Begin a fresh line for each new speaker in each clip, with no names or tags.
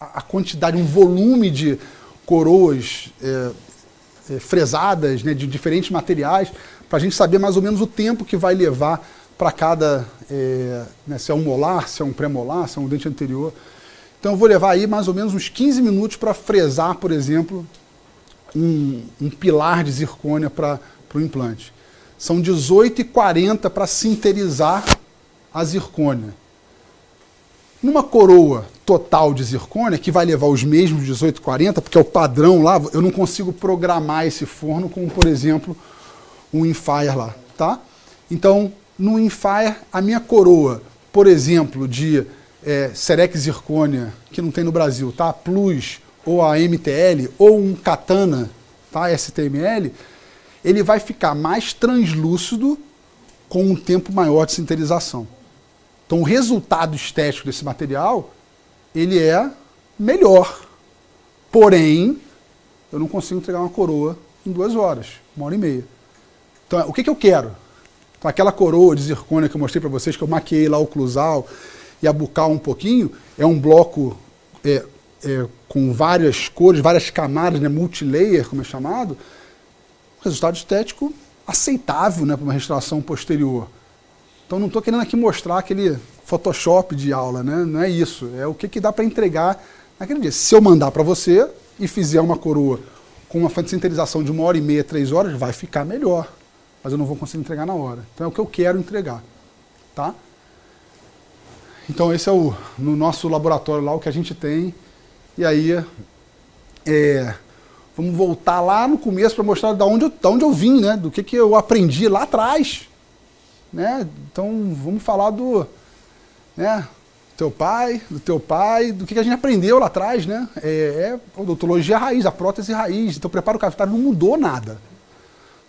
a quantidade, um volume de coroas fresadas, né, de diferentes materiais, para a gente saber mais ou menos o tempo que vai levar para cada, né, se é um molar, se é um pré-molar, se é um dente anterior. Então eu vou levar aí mais ou menos uns 15 minutos para fresar, por exemplo, um pilar de zircônia para o implante. São 18h40 para sinterizar a zircônia. Numa coroa total de zircônia, que vai levar os mesmos 18h40, porque é o padrão lá, eu não consigo programar esse forno como, por exemplo, um Infire lá, tá? Então, no Infire, a minha coroa, por exemplo, de Cerex zircônia, que não tem no Brasil, tá? Plus, ou a MTL, ou um Katana, tá? STML, ele vai ficar mais translúcido com um tempo maior de sinterização. Então, o resultado estético desse material, ele é melhor. Porém, eu não consigo entregar uma coroa em 2 horas, 1h30. Então, o que eu quero? Então, aquela coroa de zircônia que eu mostrei para vocês, que eu maquiei lá o oclusal e a bucal um pouquinho, é um bloco com várias cores, várias camadas, né, multilayer, como é chamado. Resultado estético aceitável, né, para uma restauração posterior. Então não estou querendo aqui mostrar aquele Photoshop de aula, né? Não é isso. É o que dá para entregar naquele dia. Se eu mandar para você e fizer uma coroa com uma sinterização de 1h30, 3 horas, vai ficar melhor. Mas eu não vou conseguir entregar na hora. Então é o que eu quero entregar. Tá? Então esse é no nosso laboratório lá o que a gente tem. E aí vamos voltar lá no começo para mostrar da onde eu vim, né? Do que eu aprendi lá atrás. Né? Então vamos falar do teu pai, do que a gente aprendeu lá atrás, né? A odontologia raiz, a prótese raiz. Então o preparo cavitário não mudou nada.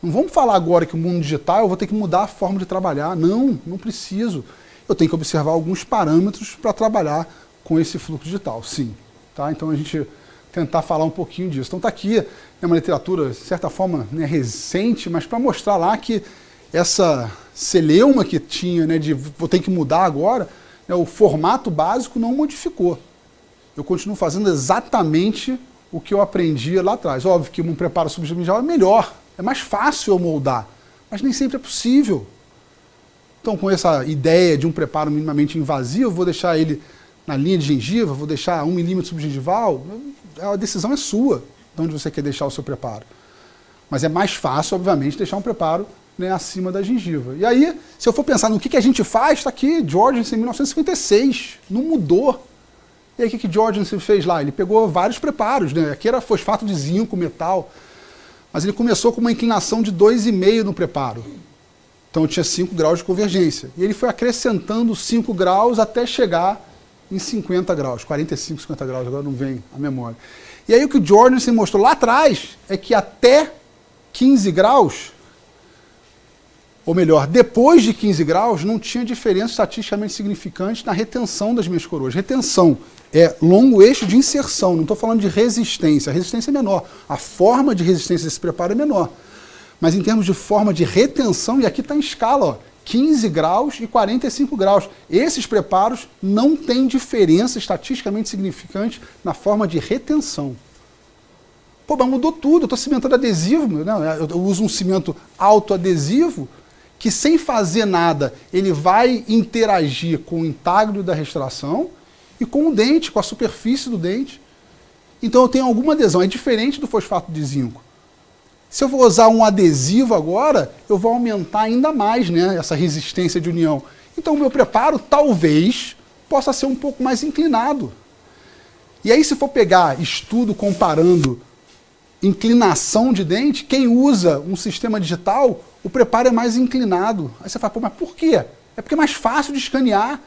Não vamos falar agora que o mundo digital eu vou ter que mudar a forma de trabalhar. Não preciso. Eu tenho que observar alguns parâmetros para trabalhar com esse fluxo digital, sim. Tá? Então a gente tentar falar um pouquinho disso. Então está aqui uma literatura, de certa forma, né, recente, mas para mostrar lá que essa celeuma que tinha, né, de vou ter que mudar agora, né, o formato básico não modificou. Eu continuo fazendo exatamente o que eu aprendi lá atrás. Óbvio que um preparo subgingival é melhor, é mais fácil eu moldar, mas nem sempre é possível. Então, com essa ideia de um preparo minimamente invasivo, vou deixar ele na linha de gengiva, vou deixar 1 milímetro subgingival, a decisão é sua, de onde você quer deixar o seu preparo. Mas é mais fácil, obviamente, deixar um preparo, né, acima da gengiva. E aí, se eu for pensar no que a gente faz, está aqui, Jorgensen, em 1956, não mudou. E aí, o que Jorgensen fez lá? Ele pegou vários preparos, né? Aqui era fosfato de zinco, metal, mas ele começou com uma inclinação de 2,5 no preparo. Então, tinha 5 graus de convergência. E ele foi acrescentando 5 graus até chegar em 50 graus, 45, 50 graus, agora não vem a memória. E aí, o que o Jorgensen mostrou lá atrás é que até 15 graus, ou melhor, depois de 15 graus, não tinha diferença estatisticamente significante na retenção das minhas coroas. Retenção é longo eixo de inserção, não estou falando de resistência. A resistência é menor, a forma de resistência desse preparo é menor. Mas em termos de forma de retenção, e aqui está em escala, ó, 15 graus e 45 graus. Esses preparos não têm diferença estatisticamente significante na forma de retenção. Pô, mas mudou tudo, eu estou cimentando adesivo, eu uso um cimento autoadesivo, que sem fazer nada, ele vai interagir com o intáglio da restauração e com o dente, com a superfície do dente. Então eu tenho alguma adesão, é diferente do fosfato de zinco. Se eu vou usar um adesivo agora, eu vou aumentar ainda mais, né, essa resistência de união. Então o meu preparo talvez possa ser um pouco mais inclinado. E aí se for pegar estudo comparando inclinação de dente, quem usa um sistema digital, o preparo é mais inclinado. Aí você fala, pô, mas por quê? É porque é mais fácil de escanear.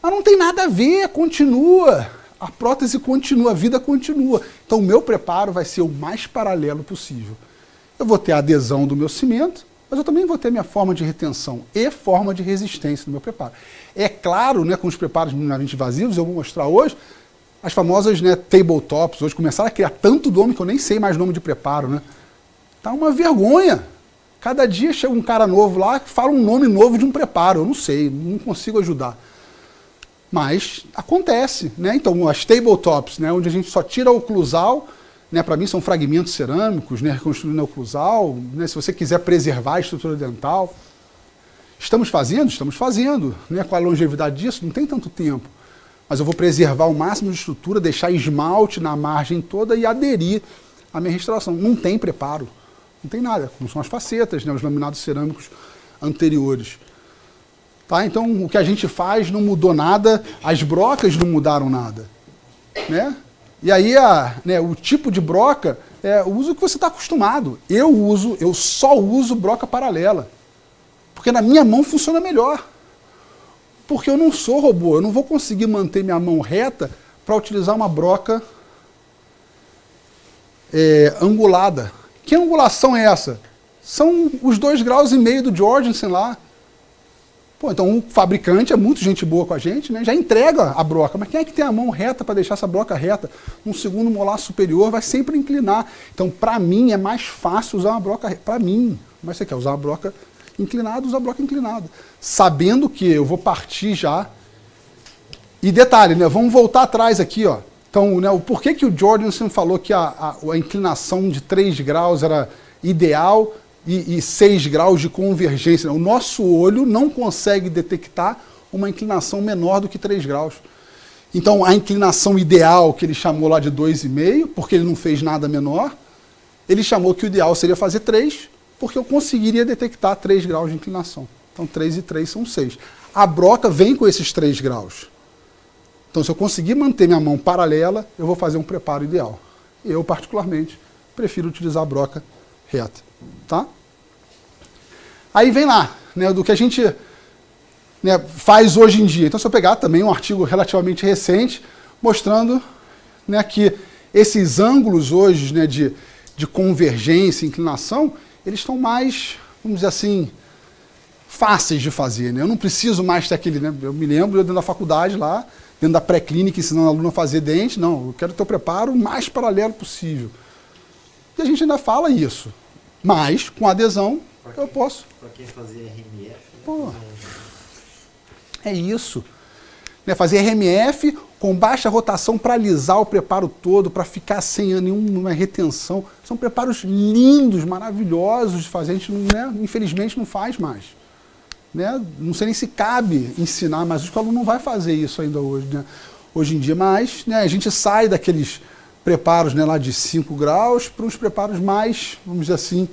Mas não tem nada a ver, continua. A prótese continua, a vida continua. Então o meu preparo vai ser o mais paralelo possível. Eu vou ter a adesão do meu cimento, mas eu também vou ter a minha forma de retenção e forma de resistência do meu preparo. É claro, né, com os preparos minimamente invasivos, eu vou mostrar hoje, as famosas, né, tabletops, hoje começaram a criar tanto nome que eu nem sei mais nome de preparo, né? Tá uma vergonha. Cada dia chega um cara novo lá que fala um nome novo de um preparo. Eu não sei, não consigo ajudar. Mas acontece, né? Então, as tabletops, né, onde a gente só tira a oclusal, né, para mim são fragmentos cerâmicos, né, reconstruindo a oclusal, né, se você quiser preservar a estrutura dental. Estamos fazendo, né, com a longevidade disso, não tem tanto tempo. Mas eu vou preservar o máximo de estrutura, deixar esmalte na margem toda e aderir à minha restauração. Não tem preparo, não tem nada, como são as facetas, né, os laminados cerâmicos anteriores. Tá? Então, o que a gente faz não mudou nada, as brocas não mudaram nada. Né? E aí, né, o tipo de broca é o uso que você está acostumado. Eu só uso broca paralela. Porque na minha mão funciona melhor. Porque eu não sou robô, eu não vou conseguir manter minha mão reta para utilizar uma broca angulada. Que angulação é essa? São os 2,5 graus do Jorgensen lá. Pô, então o fabricante é muito gente boa com a gente, né? Já entrega a broca. Mas quem é que tem a mão reta para deixar essa broca reta? Um segundo molar superior vai sempre inclinar. Então, para mim, é mais fácil usar uma broca reta. Para mim. Mas você quer usar uma broca inclinada, usa a broca inclinada. Sabendo que eu vou partir já. E detalhe, né? Vamos voltar atrás aqui, ó. Então, né, o porquê que o Jorgensen falou que a inclinação de 3 graus era ideal e 6 graus de convergência. O nosso olho não consegue detectar uma inclinação menor do que 3 graus. Então, a inclinação ideal, que ele chamou lá de 2,5, porque ele não fez nada menor, ele chamou que o ideal seria fazer 3, porque eu conseguiria detectar 3 graus de inclinação. Então, 3 e 3 são 6. A broca vem com esses 3 graus. Então, se eu conseguir manter minha mão paralela, eu vou fazer um preparo ideal. Eu, particularmente, prefiro utilizar a broca reta. Tá? Aí vem lá, né, do que a gente, né, faz hoje em dia. Então, se eu pegar também um artigo relativamente recente, mostrando, né, que esses ângulos hoje, né, de convergência e inclinação, eles estão mais, vamos dizer assim, fáceis de fazer. Né? Eu não preciso mais ter aquele... Né, eu me lembro, eu dentro da faculdade lá, dentro da pré-clínica, ensinando a aluno a fazer dente. Não, eu quero ter o preparo o mais paralelo possível. E a gente ainda fala isso. Mas, com adesão, eu posso.
Para quem fazia RMF...
Pô, é isso. Né, fazer RMF com baixa rotação para alisar o preparo todo, para ficar sem nenhuma retenção. São preparos lindos, maravilhosos de fazer. A gente, né, infelizmente, não faz mais. Né? Não sei nem se cabe ensinar, mas o aluno não vai fazer isso ainda hoje, né? Hoje em dia. Mas, né, a gente sai daqueles preparos, né, lá de 5 graus para os preparos mais, vamos dizer assim,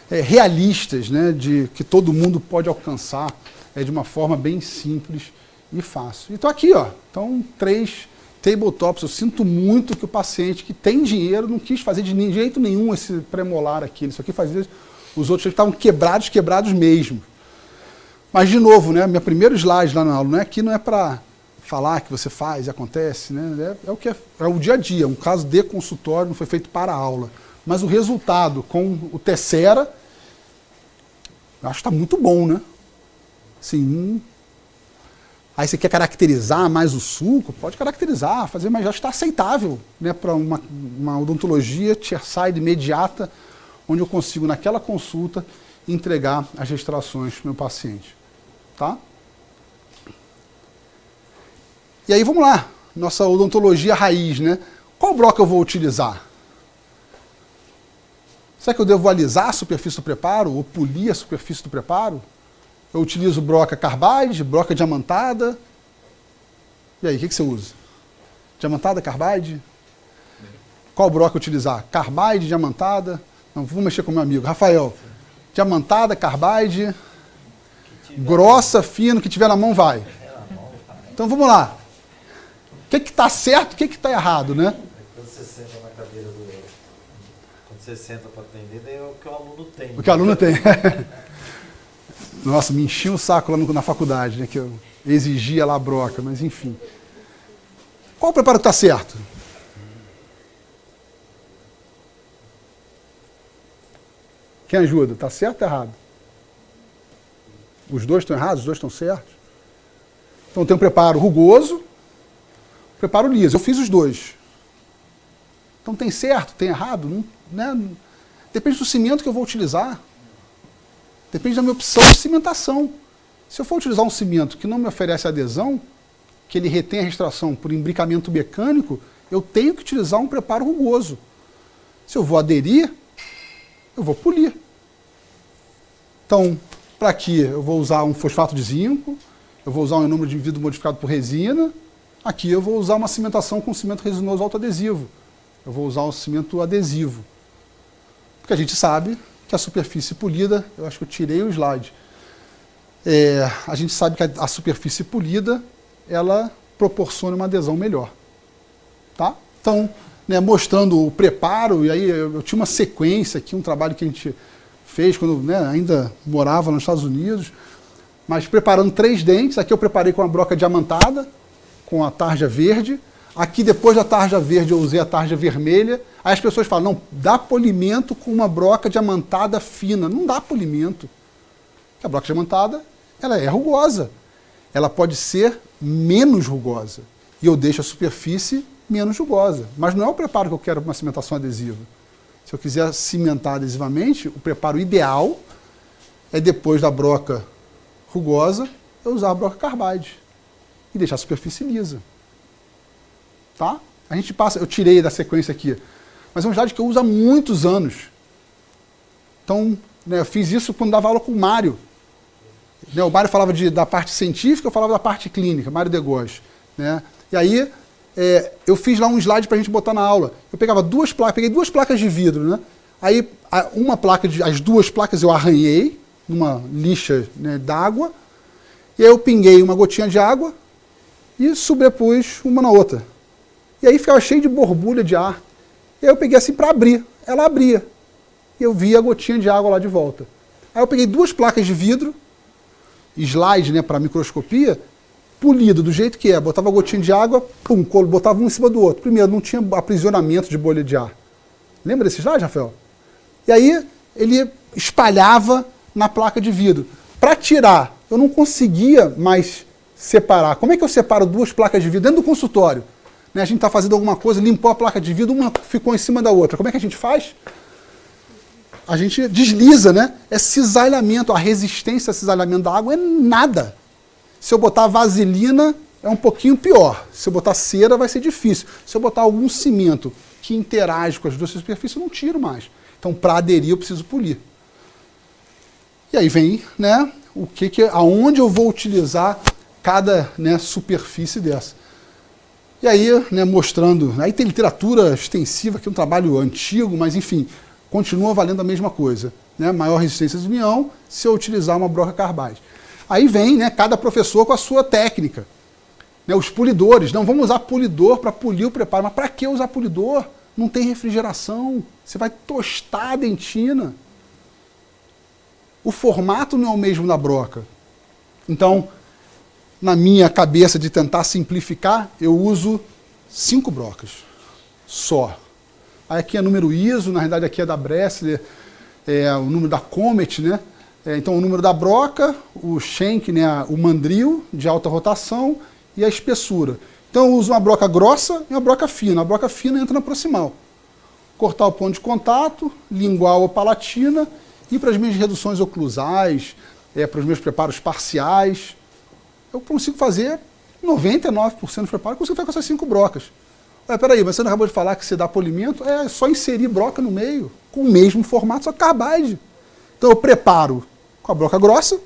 realistas, né, de que todo mundo pode alcançar de uma forma bem simples e fácil. Então aqui, ó, então 3 tabletops. Eu sinto muito que o paciente que tem dinheiro não quis fazer de jeito nenhum esse premolar aqui. Isso aqui fazia, os outros estavam quebrados mesmo. Mas, de novo, né, meu primeiro slide lá na aula, não é aqui, não é para falar que você faz e acontece, né? É o que é o dia a dia, um caso de consultório, não foi feito para a aula. Mas o resultado com o Tessera, eu acho que está muito bom, né? Assim, aí você quer caracterizar mais o sulco, pode caracterizar, fazer, mas já está aceitável, né, para uma odontologia chairside imediata, onde eu consigo, naquela consulta, entregar as restaurações para o meu paciente. Tá? E aí vamos lá, nossa odontologia raiz, né? Qual broca eu vou utilizar? Será que eu devo alisar a superfície do preparo ou polir a superfície do preparo? Eu utilizo broca carbide, broca diamantada. E aí, o que você usa? Diamantada, carbide? Qual broca utilizar? Carbide, diamantada? Não, vou mexer com meu amigo. Rafael, diamantada, carbide, grossa, fino, que tiver na mão vai. Então vamos lá. O que está certo, o que está errado, né?
Quando você senta na cadeira quando você senta para atender, daí é o que o aluno tem.
O que o aluno tem. Nossa, me enchi o saco lá na faculdade, né? Que eu exigia lá a broca, mas enfim. Qual o preparo que está certo? Quem ajuda? Está certo ou errado? Os dois estão errados? Os dois estão certos? Então tem um preparo rugoso, preparo liso. Eu fiz os dois. Então tem certo, tem errado? Não, né? Depende do cimento que eu vou utilizar. Depende da minha opção de cimentação. Se eu for utilizar um cimento que não me oferece adesão, que ele retém a extração por imbricamento mecânico, eu tenho que utilizar um preparo rugoso. Se eu vou aderir, eu vou polir. Então, para aqui eu vou usar um fosfato de zinco, eu vou usar um número de vidro modificado por resina, aqui eu vou usar uma cimentação com cimento resinoso autoadesivo. Eu vou usar um cimento adesivo. Porque a gente sabe que a superfície polida, eu acho que eu tirei o slide, a gente sabe que a superfície polida, ela proporciona uma adesão melhor. Tá? Então, né, mostrando o preparo, e aí eu tinha uma sequência aqui, um trabalho que a gente fez quando, né, ainda morava nos Estados Unidos, mas preparando 3 dentes. Aqui eu preparei com a broca diamantada, com a tarja verde. Aqui, depois da tarja verde, eu usei a tarja vermelha. Aí as pessoas falam, não, dá polimento com uma broca diamantada fina. Não dá polimento. Porque a broca diamantada, ela é rugosa. Ela pode ser menos rugosa. E eu deixo a superfície menos rugosa. Mas não é o preparo que eu quero para uma cimentação adesiva. Se eu quiser cimentar adesivamente, o preparo ideal é, depois da broca rugosa, eu usar a broca carbide e deixar a superfície lisa. Tá? A gente passa, eu tirei da sequência aqui, mas é um slide que eu uso há muitos anos. Então, né, eu fiz isso quando dava aula com o Mário. Né, o Mário falava da parte científica, eu falava da parte clínica, Mário Degos. Né? E aí, eu fiz lá um slide para a gente botar na aula. Eu pegava peguei 2 placas de vidro, né? Aí, as 2 placas eu arranhei numa lixa, né, d'água, e aí eu pinguei uma gotinha de água e sobrepus uma na outra. E aí ficava cheio de borbulha de ar. E aí eu peguei assim para abrir. Ela abria. E eu via a gotinha de água lá de volta. Aí eu peguei 2 placas de vidro, slide, né, para microscopia, polido do jeito que é. Botava a gotinha de água, pum, botava um em cima do outro. Primeiro, não tinha aprisionamento de bolha de ar. Lembra desse slide, Rafael? E aí ele espalhava na placa de vidro. Para tirar, eu não conseguia mais separar. Como é que eu separo 2 placas de vidro dentro do consultório? Né, a gente está fazendo alguma coisa, limpou a placa de vidro, uma ficou em cima da outra. Como é que a gente faz? A gente desliza, né? É cisalhamento. A resistência a cisalhamento da água é nada. Se eu botar vaselina, é um pouquinho pior. Se eu botar cera, vai ser difícil. Se eu botar algum cimento que interage com as 2 superfícies, eu não tiro mais. Então, para aderir, eu preciso polir. E aí vem, né, aonde eu vou utilizar cada, né, superfície dessa. E aí, né, mostrando, aí tem literatura extensiva, que é um trabalho antigo, mas enfim, continua valendo a mesma coisa. Né, maior resistência de união se eu utilizar uma broca carbide. Aí vem, né, cada professor com a sua técnica. Né, os polidores, não vamos usar polidor para polir o preparo. Mas para que usar polidor? Não tem refrigeração. Você vai tostar a dentina. O formato não é o mesmo da broca. Então, na minha cabeça de tentar simplificar, eu uso 5 brocas. Só. Aí aqui é número ISO, na realidade aqui é da Bressler, o número da Comet, né? Então o número da broca, o shank, né, o mandril de alta rotação e a espessura. Então eu uso uma broca grossa e uma broca fina. A broca fina entra na proximal. Cortar o ponto de contato, lingual ou palatina, e para as minhas reduções oclusais, para os meus preparos parciais, eu consigo fazer 99% do preparo, eu consigo fazer com essas 5 brocas. Peraí, mas você não acabou de falar que você dá polimento? É só inserir broca no meio, com o mesmo formato, só carbide. Então eu preparo com a broca grossa,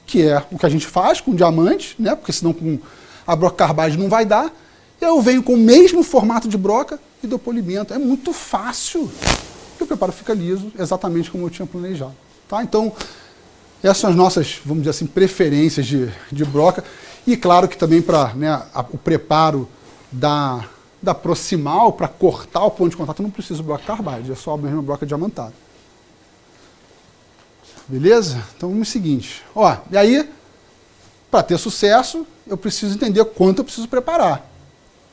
que é o que a gente faz com diamante, né? Porque senão com a broca carbide não vai dar. E eu venho com o mesmo formato de broca e dou polimento. É muito fácil. E o preparo fica liso, exatamente como eu tinha planejado. Tá? Então, essas são as nossas, vamos dizer assim, preferências de broca. E claro que também para, né, o preparo da proximal, para cortar o ponto de contato, eu não preciso de broca carbide, é só a mesma broca diamantada. Beleza? Então vamos ao seguinte. Ó, e aí, para ter sucesso, eu preciso entender quanto eu preciso preparar.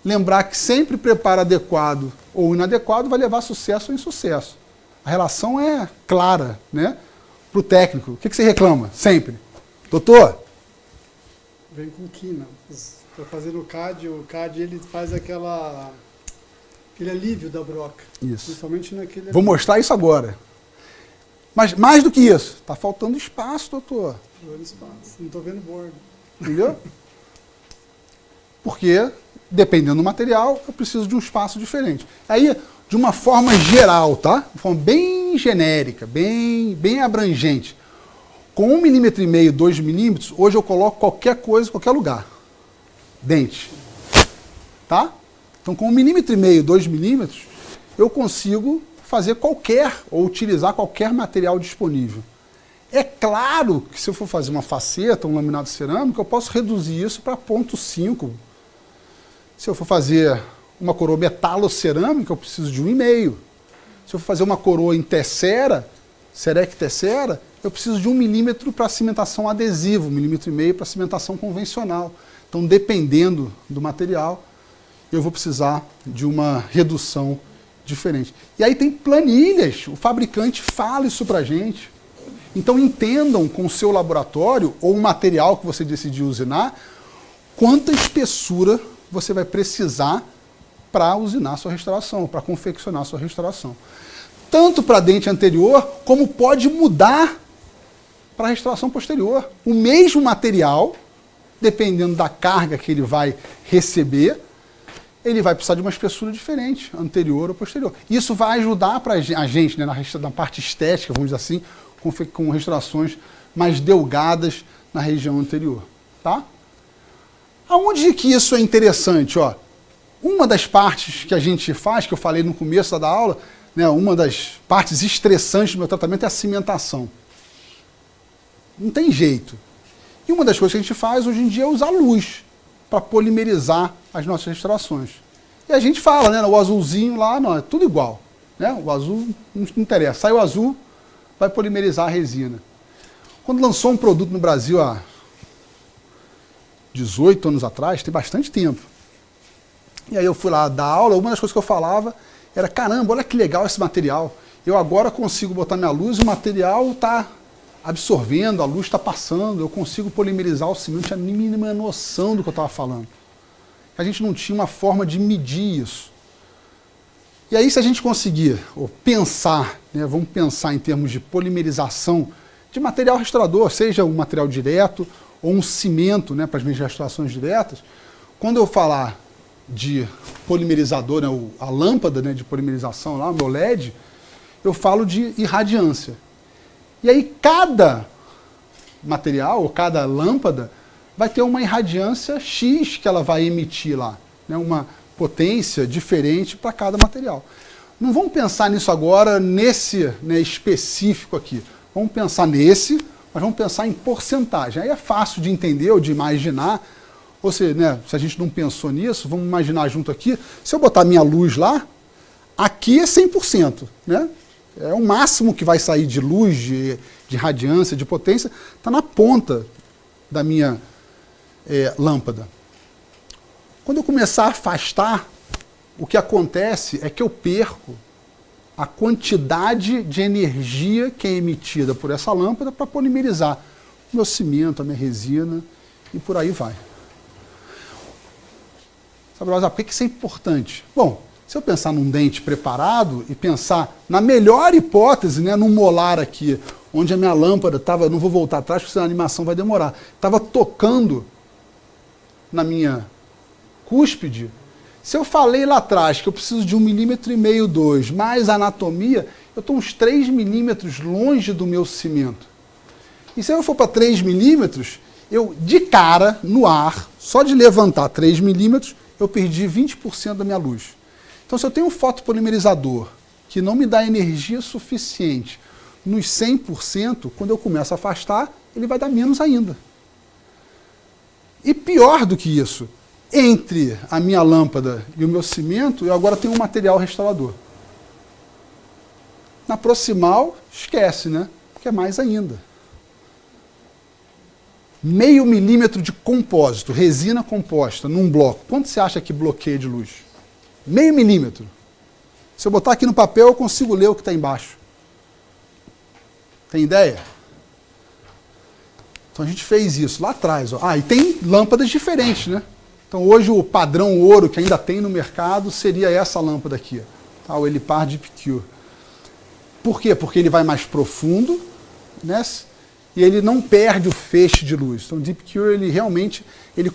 Lembrar que sempre preparo adequado ou inadequado vai levar a sucesso ou insucesso. A relação é clara, né? Para o técnico. O que você reclama? Sempre. Doutor?
Vem com quina. Para fazer no CAD, o CAD ele faz aquele alívio da broca.
Isso.
Principalmente naquele...
Vou mostrar isso agora. Mas mais do que isso, está faltando espaço, doutor.
Não estou vendo bordo.
Entendeu? Porque, dependendo do material, eu preciso de um espaço diferente. Aí, de uma forma geral, tá? De forma bem genérica, bem abrangente. Com 1,5 mm, 2 mm, hoje eu coloco qualquer coisa em qualquer lugar. Dente. Tá? Então, com 1,5 mm, 2 mm, eu consigo fazer qualquer, ou utilizar qualquer material disponível. É claro que se eu for fazer uma faceta, um laminado cerâmico, eu posso reduzir isso para 0,5. Se eu for fazer uma coroa metalocerâmica, eu preciso de 1,5. Se eu for fazer uma coroa em tessera, Serec tessera, eu preciso de 1 mm para cimentação adesiva, 1,5 mm para cimentação convencional. Então, dependendo do material, eu vou precisar de uma redução diferente. E aí tem planilhas, o fabricante fala isso para a gente. Então, entendam com o seu laboratório, ou o material que você decidiu usinar, quanta espessura você vai precisar para usinar sua restauração, para confeccionar sua restauração. Tanto para dente anterior, como pode mudar para a restauração posterior. O mesmo material, dependendo da carga que ele vai receber, ele vai precisar de uma espessura diferente, anterior ou posterior. Isso vai ajudar para a gente, né, na parte estética, vamos dizer assim, com restaurações mais delgadas na região anterior. Tá? Aonde que isso é interessante? Ó? Uma das partes que a gente faz, que eu falei no começo da aula, né, uma das partes estressantes do meu tratamento é a cimentação. Não tem jeito. E uma das coisas que a gente faz hoje em dia é usar luz para polimerizar as nossas restaurações. E a gente fala, né, o azulzinho lá, não, é tudo igual. Né? O azul não interessa. Sai o azul, vai polimerizar a resina. Quando lançou um produto no Brasil há 18 anos atrás, tem bastante tempo. E aí eu fui lá dar aula, uma das coisas que eu falava era, caramba, olha que legal esse material. Eu agora consigo botar minha luz, o material está absorvendo, a luz está passando, eu consigo polimerizar o cimento, não tinha nem mínima noção do que eu estava falando. A gente não tinha uma forma de medir isso. E aí, se a gente conseguir pensar, né, vamos pensar em termos de polimerização de material restaurador, seja um material direto ou um cimento, né, para as minhas restaurações diretas, quando eu falar de polimerizador, né, a lâmpada, né, de polimerização, lá, o meu LED, eu falo de irradiância. E aí cada material, ou cada lâmpada, vai ter uma irradiância X que ela vai emitir lá, né, uma potência diferente para cada material. Não vamos pensar nisso agora, nesse, né, específico aqui. Vamos pensar nesse, mas vamos pensar em porcentagem. Aí é fácil de entender ou de imaginar. Ou seja, né, se a gente não pensou nisso, vamos imaginar junto aqui, se eu botar minha luz lá, aqui é 100%. Né? É o máximo que vai sair de luz, de radiância, de potência, está na ponta da minha lâmpada. Quando eu começar a afastar, o que acontece é que eu perco a quantidade de energia que é emitida por essa lâmpada para polimerizar o meu cimento, a minha resina e por aí vai. Por que isso é importante? Bom, se eu pensar num dente preparado e pensar na melhor hipótese, né, num molar aqui, onde a minha lâmpada estava, não vou voltar atrás porque a animação vai demorar, estava tocando na minha cúspide, se eu falei lá atrás que eu preciso de 1,5 mm, 2, mais anatomia, eu estou uns 3 milímetros longe do meu cimento. E se eu for para 3 milímetros, eu, de cara, no ar, só de levantar 3 milímetros, eu perdi 20% da minha luz. Então, se eu tenho um fotopolimerizador que não me dá energia suficiente nos 100%, quando eu começo a afastar, ele vai dar menos ainda. E pior do que isso, entre a minha lâmpada e o meu cimento, eu agora tenho um material restaurador. Na proximal, esquece, né? Porque é mais ainda. 0,5 milímetro de compósito, resina composta, num bloco. Quanto você acha que bloqueia de luz? 0,5 milímetro. Se eu botar aqui no papel, eu consigo ler o que está embaixo. Tem ideia? Então a gente fez isso lá atrás. Ó. Ah, e tem lâmpadas diferentes, né? Então hoje o padrão ouro que ainda tem no mercado seria essa lâmpada aqui, tá? O Elipar Deep Cure. Por quê? Porque ele vai mais profundo, né? e ele não perde o feixe de luz. Então o Deep Cure, ele realmente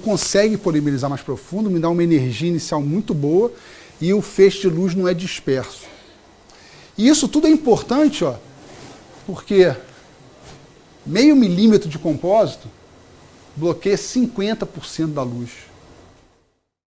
consegue polimerizar mais profundo, me dá uma energia inicial muito boa, e o feixe de luz não é disperso. E isso tudo é importante, ó, porque meio milímetro de compósito bloqueia 50% da luz.